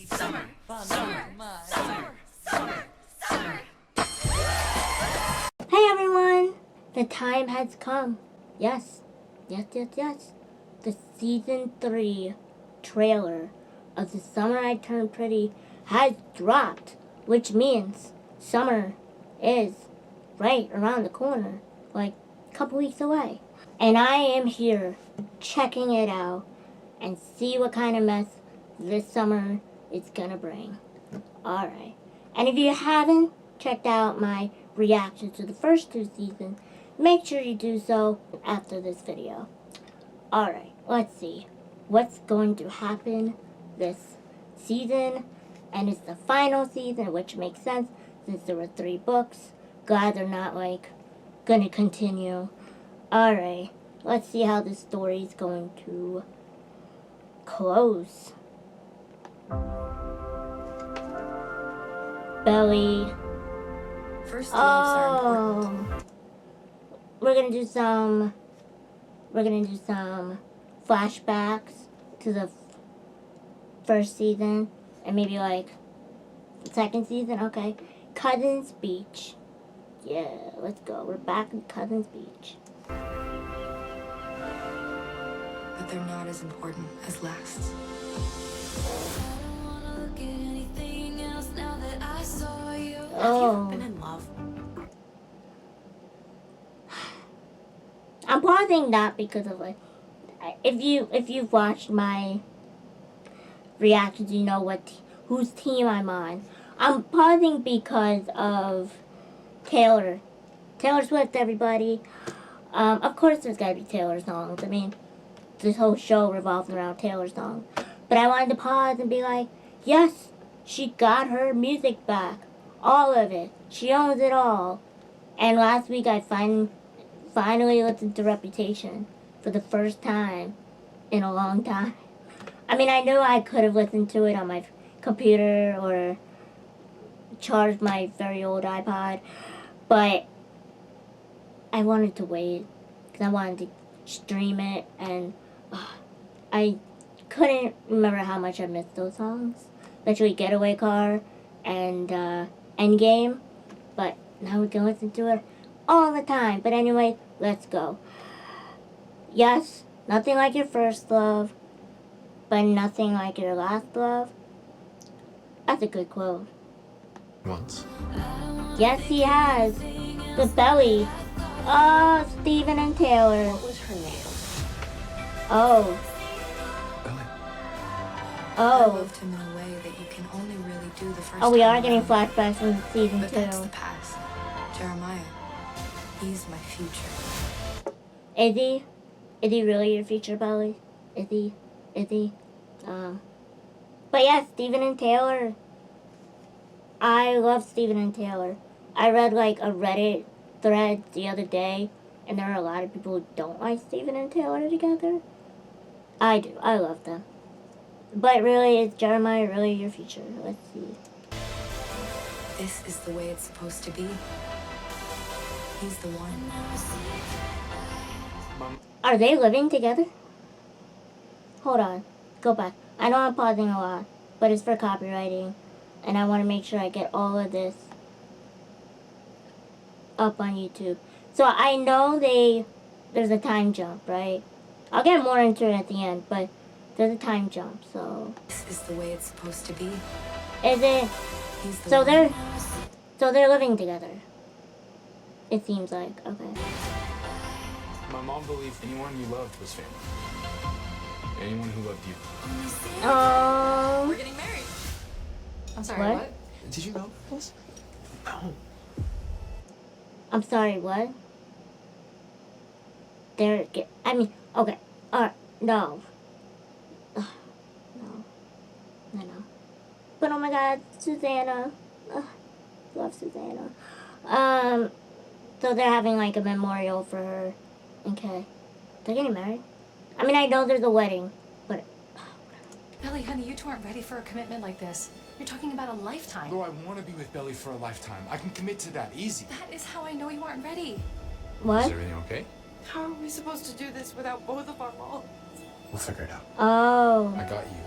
Summer, summer, summer, summer, summer. Hey everyone! The time has come. Yes. The season 3 trailer of The Summer I Turned Pretty has dropped, which means summer is right around the corner, like a couple weeks away. And I am here checking it out and see what kind of mess this summer is gonna bring. Alright. And if you haven't checked out my reaction to the first 2 seasons, make sure you do so after this video. Alright, let's see what's going to happen this season. And it's the final season, which makes sense since there were 3 books. Glad they're not gonna continue. Alright, let's see how this story is going to close. Belly. First loves are important. We're gonna do some flashbacks to the first season and maybe like the second season. Okay, Cousins Beach. Yeah, let's go. We're back in Cousins Beach. But they're not as important as last. Oh, Have you been in love? I'm pausing that because of like, if you've watched my reactions, you know whose team I'm on. I'm pausing because of Taylor Swift, everybody. Of course there's gotta be Taylor songs. I mean, this whole show revolves around Taylor songs. But I wanted to pause and be like, yes, she got her music back. All of it. She owns it all. And last week I finally listened to Reputation for the first time in a long time. I mean, I knew I could have listened to it on my computer or charged my very old iPod, but I wanted to wait because I wanted to stream it, and I couldn't remember how much I missed those songs. Literally Getaway Car and Endgame, but now we can listen to it all the time. But anyway, let's go. Yes, nothing like your first love, but nothing like your last love. That's a good quote. Once. Yes, he has. The belly. Oh, Steven and Taylor. What was her name? Oh. Belly. I Oh. loved him in a way that you can only really do the first Oh, we time are getting around. flashbacks from season But that's the 2. past. Jeremiah, he's my future. Is he? Is he really your future, Belly? Is he? Is he? But yeah, Steven and Taylor. I love Steven and Taylor. I read like a Reddit thread the other day, and there are a lot of people who don't like Steven and Taylor together. I do. I love them. But really, is Jeremiah really your future? Let's see. This is the way it's supposed to be. He's the one. Mom. Are they living together? Hold on. Go back. I know I'm pausing a lot, but it's for copywriting, and I want to make sure I get all of this up on YouTube. So I know there's a time jump, right? I'll get more into it at the end, but there's a time jump, so... This is the way it's supposed to be. Is it... He's the So one. they're living together. It seems like, okay. My mom believed anyone you loved was family. Anyone who loved you. Oh, We're getting married. I'm sorry, What? what? Did you know this? No. I'm sorry, what? I mean, okay. No. Ugh, no. But oh my god, Susanna. Ugh, love Susanna. So they're having like a memorial for her. Okay. They're getting married. I mean, I know there's a wedding, but... Belly, honey, you two aren't ready for a commitment like this. You're talking about a lifetime. Bro, I want to be with Belly for a lifetime. I can commit to that, easy. That is how I know you aren't ready. What? Is everything okay? How are we supposed to do this without both of our moms? We'll figure it out. Oh. I got you.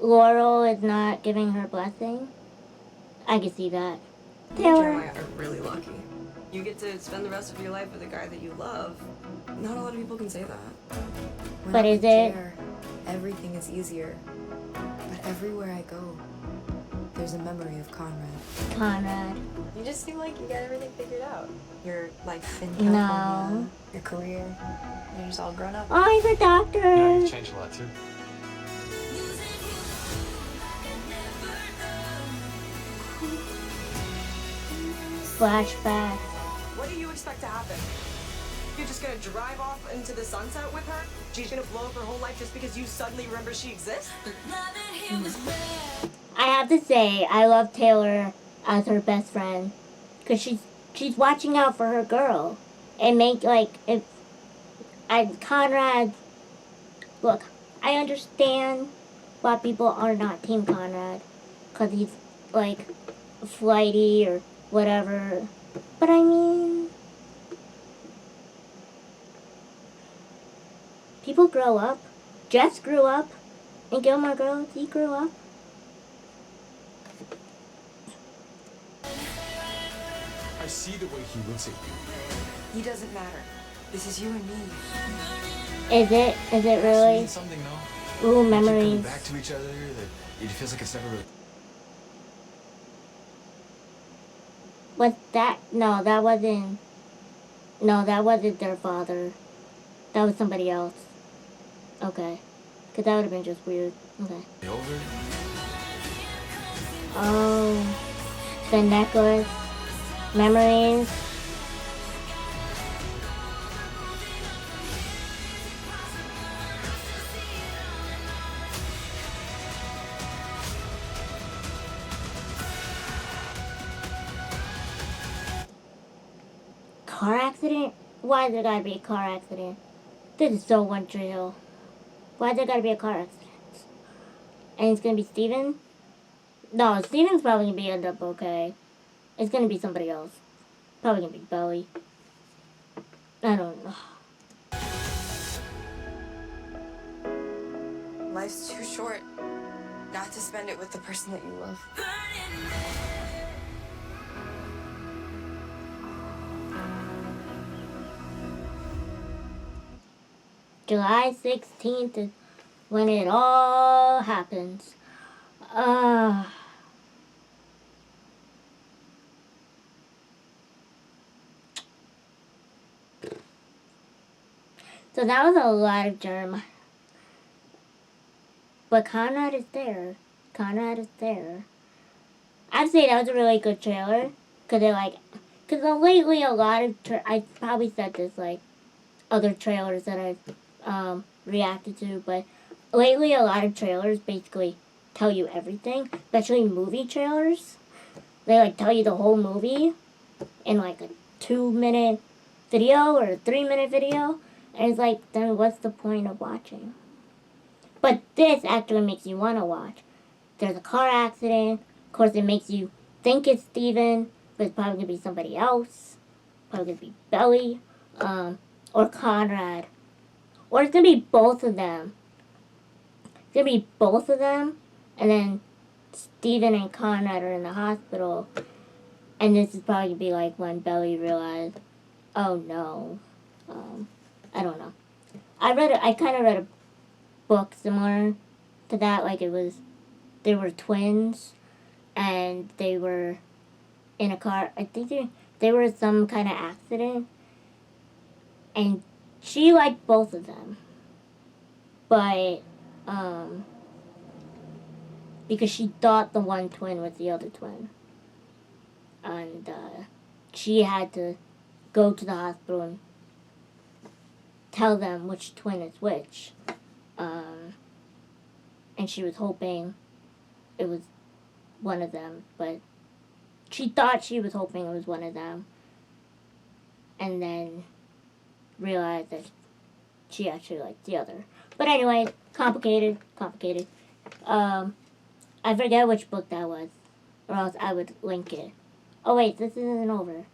Laurel is not giving her blessing. I can see that. You and Taylor. Jeremiah are really lucky. You get to spend the rest of your life with a guy that you love. Not a lot of people can say that. When But I'm is with it- Jer, everything is easier. But everywhere I go, there's a memory of Conrad. Conrad. You just seem like you got everything figured out. Your life in No. California, your career. You're just all grown up. Oh, he's a doctor. Yeah, you've changed a lot too. Flashback. What do you expect to happen? You're just gonna drive off into the sunset with her? She's gonna blow up her whole life just because you suddenly remember she exists? I have to say, I love Taylor as her best friend, cause she's watching out for her girl, and make like if Conrad. Look, I understand why people are not Team Conrad, cause he's like flighty or whatever, but I mean, people grow up. Jess grew up, and Gilmore Girls, he grew up. I see the way he looks at you. He doesn't matter. This is you and me. Is it? Is it really? Means something, no? Ooh, We keep memories. coming back to each other. That it feels like it's never really. Was that? No, that wasn't. No, that wasn't their father. That was somebody else. Okay. Because that would have been just weird. Okay. Over. Oh. The necklace. Memories. Car accident? Why there gotta be a car accident? This is so one Tree Hill. Why there gotta be a car accident? And it's gonna be Steven? No, Steven's probably gonna be end up okay. It's gonna be somebody else. Probably gonna be Belly. I don't know. Life's too short not to spend it with the person that you love. July 16th is when it all happens. So that was a lot of Jeremiah. But Conrad is there. Conrad is there. I'd say that was a really good trailer. Because lately a lot of, I probably said this like other trailers that I've reacted to, but lately a lot of trailers basically tell you everything, especially movie trailers. They like tell you the whole movie in like a 2-minute video or a 3-minute video, and it's like, then what's the point of watching? But this actually makes you want to watch. There's a car accident. Of course, it makes you think it's Steven, but it's probably going to be somebody else. Probably going to be Belly, or Conrad. Or it's going to be both of them. It's going to be both of them, and then Steven and Conrad are in the hospital. And this is probably going to be like when Belly realized, oh no. I don't know. I kind of read a book similar to that, like they were twins, and they were in a car. I think they were in some kind of accident, and she liked both of them, but because she thought the one twin was the other twin, and she had to go to the hospital and tell them which twin is which. And she was hoping it was one of them, but she thought she was hoping it was one of them, and then realized that she actually liked the other. But anyway, complicated. I forget which book that was, or else I would link it. Oh wait, this isn't over.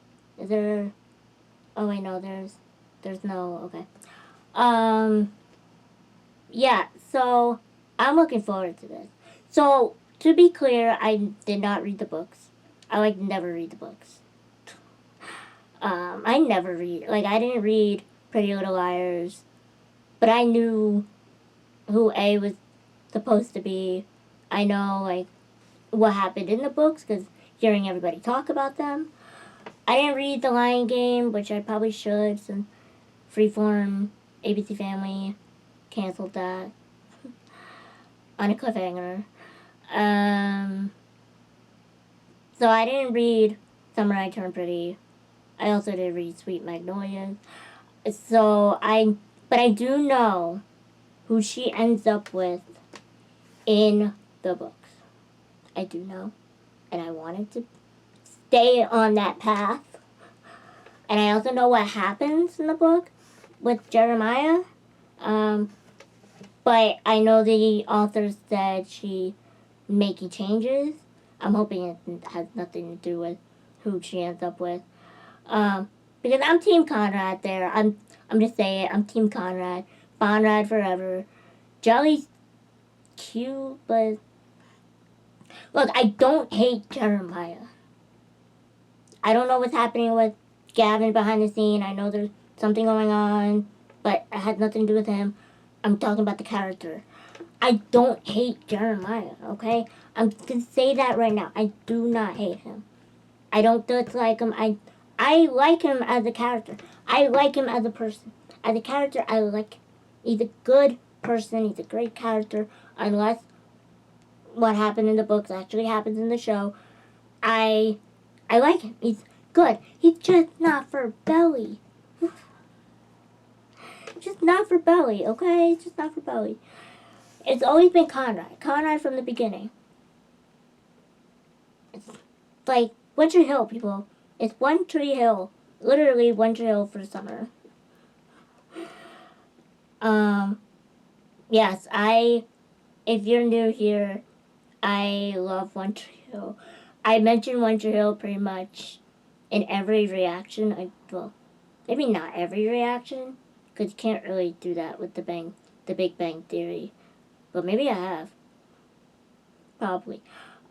Is there? Oh wait, no, there's no, okay. Yeah, so I'm looking forward to this. So, to be clear, I did not read the books. I, like, never read the books. I never read. Like, I didn't read Pretty Little Liars, but I knew who A was supposed to be. I know, like, what happened in the books, because hearing everybody talk about them. I didn't read The Lion Game, which I probably should, since Freeform, ABC Family canceled that on a cliffhanger. So I didn't read Summer I Turned Pretty. I also did read Sweet Magnolias. But I do know who she ends up with in the books. I do know. And I wanted to stay on that path. And I also know what happens in the book with Jeremiah. But I know the author said she making changes. I'm hoping it has nothing to do with who she ends up with. Because I'm Team Conrad there. I'm just saying it. I'm Team Conrad. Conrad forever. Jelly's cute, but look, I don't hate Jeremiah. I don't know what's happening with Gavin behind the scene. I know there's something going on, but it had nothing to do with him. I'm talking about the character. I don't hate Jeremiah, okay? I'm going to say that right now. I do not hate him. I don't dislike him. I like him as a character. I like him as a person. As a character, I like him. He's a good person. He's a great character. Unless what happened in the books actually happens in the show. I like him. He's good. He's just not for Belly. Just not for Belly, okay? Just not for Belly. It's always been Conrad. Conrad from the beginning. It's like One Tree Hill, people. It's One Tree Hill. Literally One Tree Hill for summer. Yes, if you're new here, I love One Tree Hill. I mention One Tree Hill pretty much in every reaction. Well, maybe not every reaction, because you can't really do that with the Big Bang Theory. But maybe I have. Probably.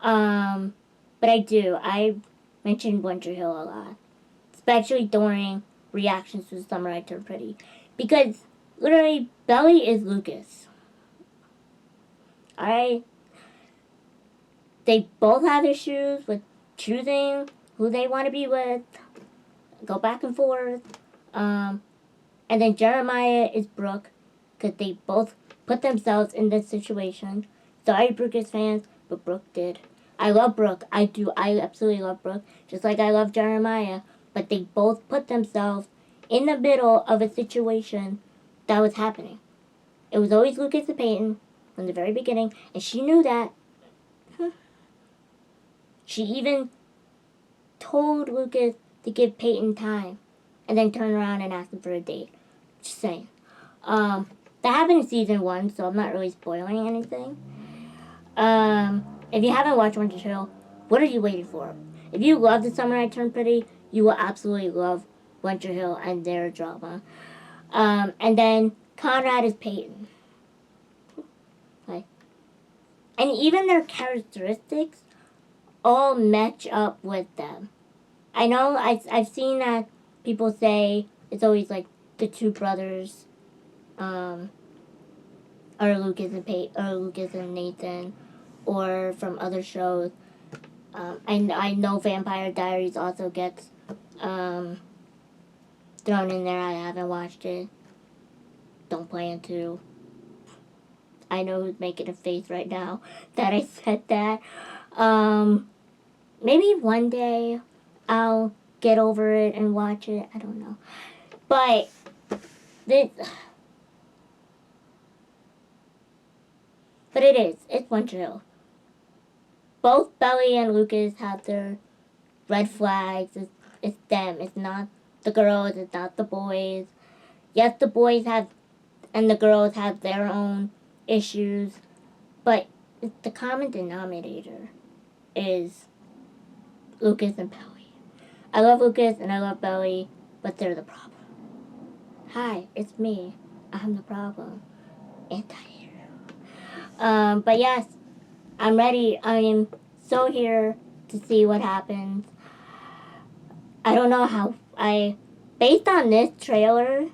But I do. I mention One Tree Hill a lot. Especially during reactions to Summer I Turned Pretty. Because, literally, Belly is Lucas. Alright? They both have issues with choosing who they want to be with. Go back and forth. And then Jeremiah is Brooke. Because they both put themselves in this situation. Sorry, Brooke's fans, but Brooke did. I love Brooke. I do. I absolutely love Brooke. Just like I love Jeremiah. But they both put themselves in the middle of a situation that was happening. It was always Lucas and Peyton from the very beginning. And she knew that. She even told Lucas to give Peyton time. And then turn around and ask him for a date. Just saying. That happened in season 1, so I'm not really spoiling anything. If you haven't watched One Tree Hill, what are you waiting for? If you love The Summer I Turned Pretty, you will absolutely love One Tree Hill and their drama. And then Conrad is Peyton. Okay. And even their characteristics all match up with them. I know I've seen that people say it's always like the two brothers, or Lucas and Nathan, or from other shows. I know Vampire Diaries also gets thrown in there. I haven't watched it. Don't plan to. I know who's making a face right now that I said that. Maybe one day I'll get over it and watch it. I don't know. But it's One Tree Hill. Both Belly and Lucas have their red flags. It's them. It's not the girls. It's not the boys. Yes, the boys have and the girls have their own issues, but the common denominator is Lucas and Belly. I love Lucas and I love Belly, but they're the problem. Hi, it's me. I'm the problem. Anti-hero. But yes, I'm ready. I am so here to see what happens. I don't know how based on this trailer,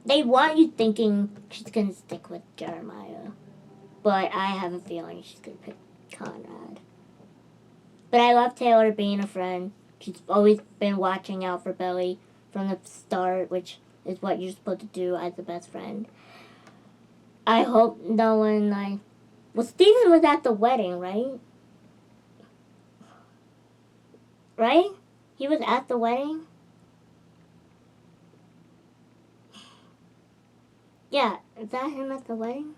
they want you thinking she's gonna stick with Jeremiah, but I have a feeling she's gonna pick Conrad. But I love Taylor being a friend. She's always been watching out for Billy from the start, which is what you're supposed to do as a best friend. I hope no one, well, Steven was at the wedding, right? Right? He was at the wedding? Yeah, is that him at the wedding?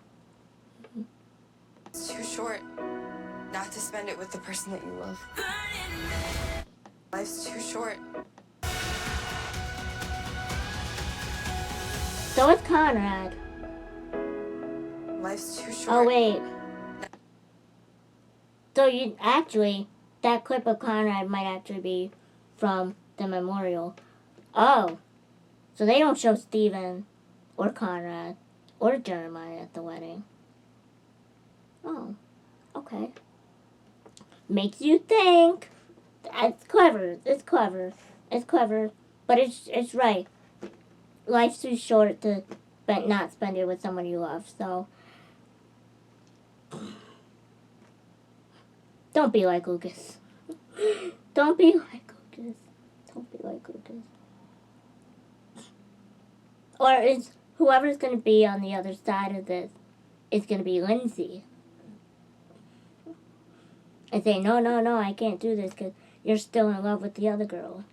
It's too short not to spend it with the person that you love. Life's too short. So is Conrad. Life's too short. Oh, wait. So that clip of Conrad might actually be from the memorial. Oh. So they don't show Steven or Conrad or Jeremiah at the wedding. Oh. Okay. Makes you think. It's clever. It's clever. It's clever. But it's right. Life's too short to not spend it with someone you love. So don't be like Lucas. Don't be like Lucas. Don't be like Lucas. Or is whoever's going to be on the other side of this is going to be Lindsay. And say, no, I can't do this because you're still in love with the other girl.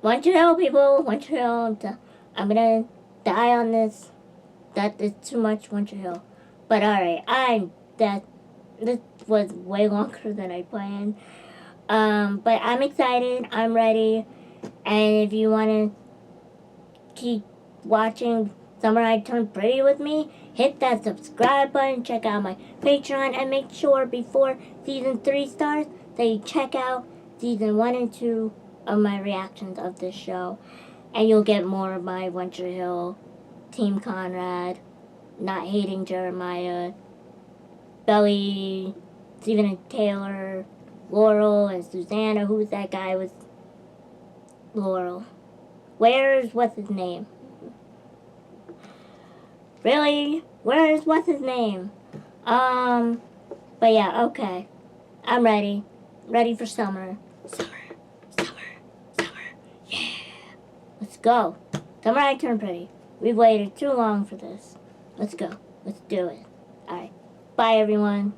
Montreal, people. Montreal. I'm going to die on this. That is too much Montreal. But alright, this was way longer than I planned. But I'm excited. I'm ready. And if you want to keep watching Summer I Turned Pretty with me, hit that subscribe button, check out my Patreon, and make sure before Season 3 starts that you check out Season 1 and 2 of my reactions of this show. And you'll get more of my Winter Hill, Team Conrad, not hating Jeremiah, Belly, Stephen and Taylor, Laurel and Susanna. Who's that guy with Laurel? What's his name? Really? What's his name? But yeah, okay. I'm ready. Ready for summer. Summer. Yeah. Let's go. Summer I Turned Pretty. We've waited too long for this. Let's go. Let's do it. Alright. Bye, everyone.